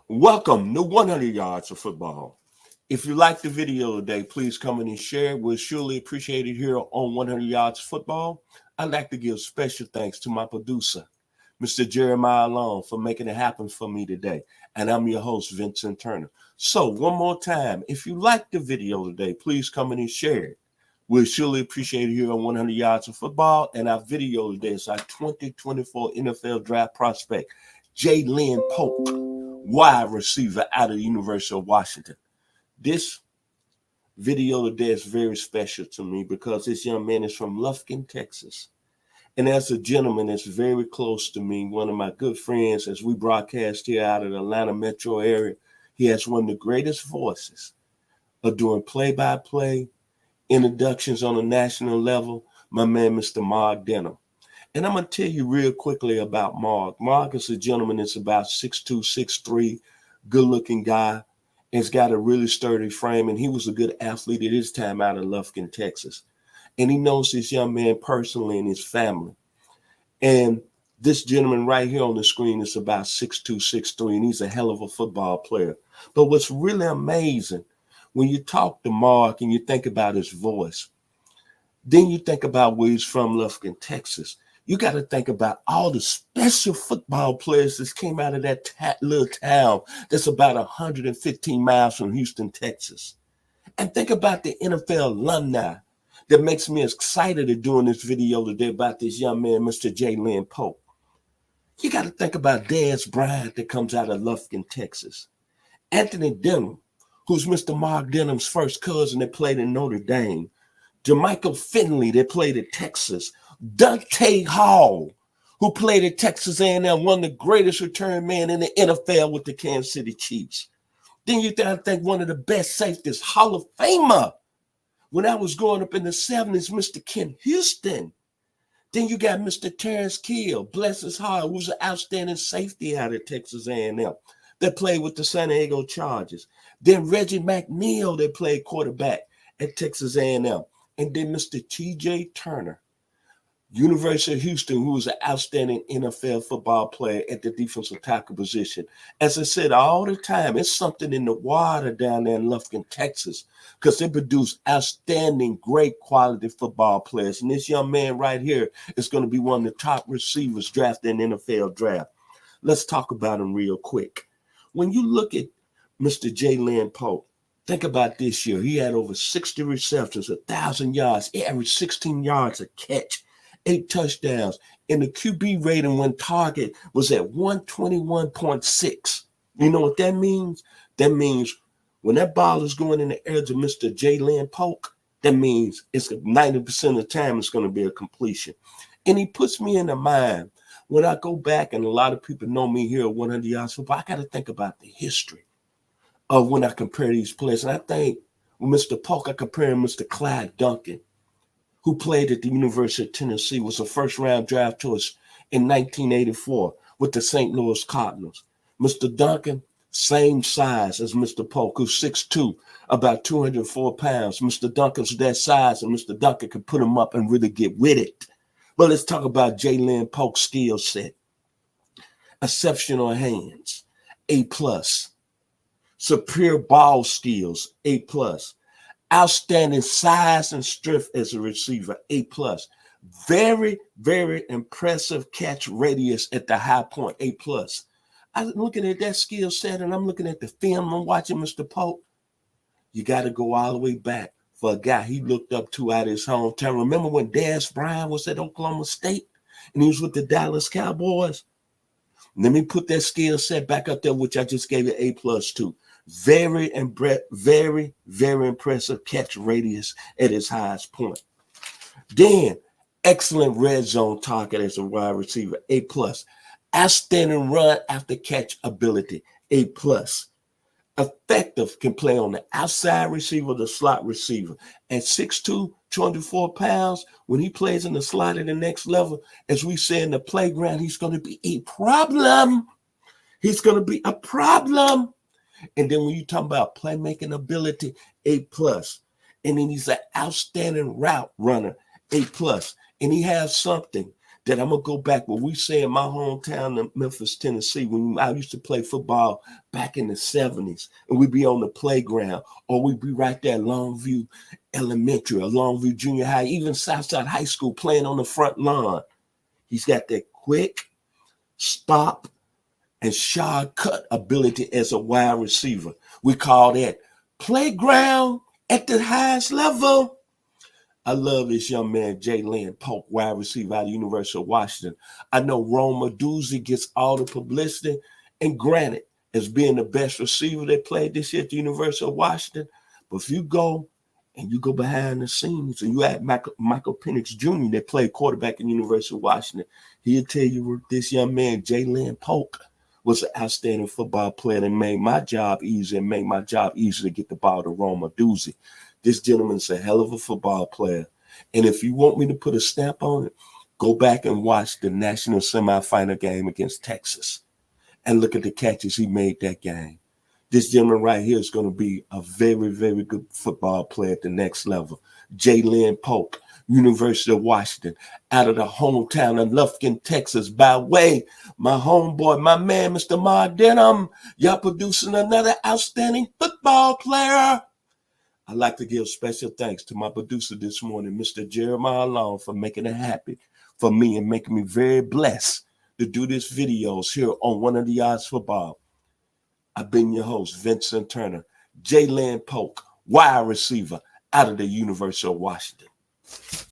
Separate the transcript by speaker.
Speaker 1: Welcome to 100 Yards of Football. If you like the video today, please comment and share. We'll surely appreciate it here on 100 Yards of Football. I'd like to give special thanks to my producer, Mr. Jeremiah Long, for making it happen for me today. And I'm your host, Vincent Turner. So one more time, if you like the video today, please comment and share it. We'll surely appreciate it here on 100 Yards of Football. And our video today is our 2024 NFL Draft prospect, Jalen Polk, wide receiver out of the University of Washington. This video today is very special to me because this young man is from Lufkin, Texas. And as a gentleman that's very close to me, one of my good friends, as we broadcast here out of the Atlanta metro area, he has one of the greatest voices of doing play-by-play introductions on a national level, my man, Mr. Mark Denham. And I'm going to tell you real quickly about Mark. Mark is a gentleman that's about 6'2", 6'3", good-looking guy, and he's got a really sturdy frame, and he was a good athlete at his time out of Lufkin, Texas. And he knows this young man personally and his family. And this gentleman right here on the screen is about 6'2", 6'3", and he's a hell of a football player. But what's really amazing, when you talk to Mark and you think about his voice, then you think about where he's from, Lufkin, Texas. You got to think about all the special football players that came out of that little town that's about 115 miles from Houston, Texas. And think about the NFL alumni that makes me excited at doing this video today about this young man, Mr. Jalen Polk. You got to think about Dez Bryant that comes out of Lufkin, Texas. Anthony Denham, who's Mr. Mark Denham's first cousin that played in Notre Dame. Jermichael Finley that played at Texas. Dante Hall, who played at Texas A&M, one of the greatest return men in the NFL with the Kansas City Chiefs. Then you got to think one of the best safeties, Hall of Famer. When I was growing up in the 70s, Mr. Ken Houston. Then you got Mr. Terrence Kill, bless his heart, who's an outstanding safety out of Texas A&M that played with the San Diego Chargers. Then Reggie McNeil that played quarterback at Texas A&M. And then Mr. T.J. Turner, University of Houston, who was an outstanding NFL football player at the defensive tackle position. As I said all the time, it's something in the water down there in Lufkin, Texas, because they produce outstanding, great quality football players. And this young man right here is going to be one of the top receivers drafted in the NFL draft. Let's talk about him real quick. When you look at Mr. Jalen Polk, think about this year. He had over 60 receptions, 1,000 yards. He averaged 16 yards a catch, 8 touchdowns. And the QB rating when target was at 121.6. You know what that means? That means when that ball is going in the air to Mr. Jalen Polk, that means it's 90% of the time it's going to be a completion. And he puts me in the mind, when I go back, and a lot of people know me here at 100 Yards Football, I got to think about the history of when I compare these players. And I think with Mr. Polk, I compare him to Mr. Clyde Duncan, who played at the University of Tennessee, was a first-round draft choice in 1984 with the St. Louis Cardinals. Mr. Duncan, same size as Mr. Polk, who's 6'2", about 204 pounds. Mr. Duncan's that size, and Mr. Duncan can put him up and really get with it. But let's talk about Jalen Polk's skill set. Exceptional hands, A+. Superior ball skills, A+. Outstanding size and strength as a receiver, A+. Very, very impressive catch radius at the high point, A+. I'm looking at that skill set and I'm looking at the film. I'm watching Mr. Polk. You got to go all the way back for a guy he looked up to out of his hometown. Remember when Dez Bryant was at Oklahoma State and he was with the Dallas Cowboys? Let me put that skill set back up there, which I just gave it A+ to. Very, very, very impressive catch radius at his highest point. Then, excellent red zone target as a wide receiver, A+. Outstanding run after catch ability, A+. Effective, can play on the outside receiver, the slot receiver. At 6'2", 204 pounds, when he plays in the slot at the next level, as we say in the playground, he's going to be a problem. He's going to be a problem. And then when you talk about playmaking ability, A+. And then he's an outstanding route runner, A+. And he has something that I'm going to go back. What we say in my hometown in Memphis, Tennessee, when I used to play football back in the 70s, and we'd be on the playground, or we'd be right there at Longview Elementary or Longview Junior High, even Southside High School, playing on the front lawn. He's got that quick stop and shortcut ability as a wide receiver. We call that playground at the highest level. I love this young man, Jalen Polk, wide receiver out of the University of Washington. I know Roma Doozy gets all the publicity, and granted, as being the best receiver that played this year at the University of Washington. But if you go behind the scenes and you ask Michael Penix Jr. that played quarterback in the University of Washington, he'll tell you this young man, Jalen Polk, was an outstanding football player that made my job easy and made my job easy to get the ball to Roma Doozy. This gentleman's a hell of a football player. And if you want me to put a stamp on it, go back and watch the national semifinal game against Texas and look at the catches he made that game. This gentleman right here is going to be a very, very good football player at the next level. Jalen Polk, University of Washington, out of the hometown of Lufkin, Texas, by way, my homeboy, my man, Mr. Ma Denham. Y'all producing another outstanding football player. I'd like to give special thanks to my producer this morning, Mr. Jeremiah Long, for making it happy for me and making me very blessed to do these videos here on 100 Yards Football. I've been your host, Vincent Turner, Jalen Polk, wide receiver out of the University of Washington.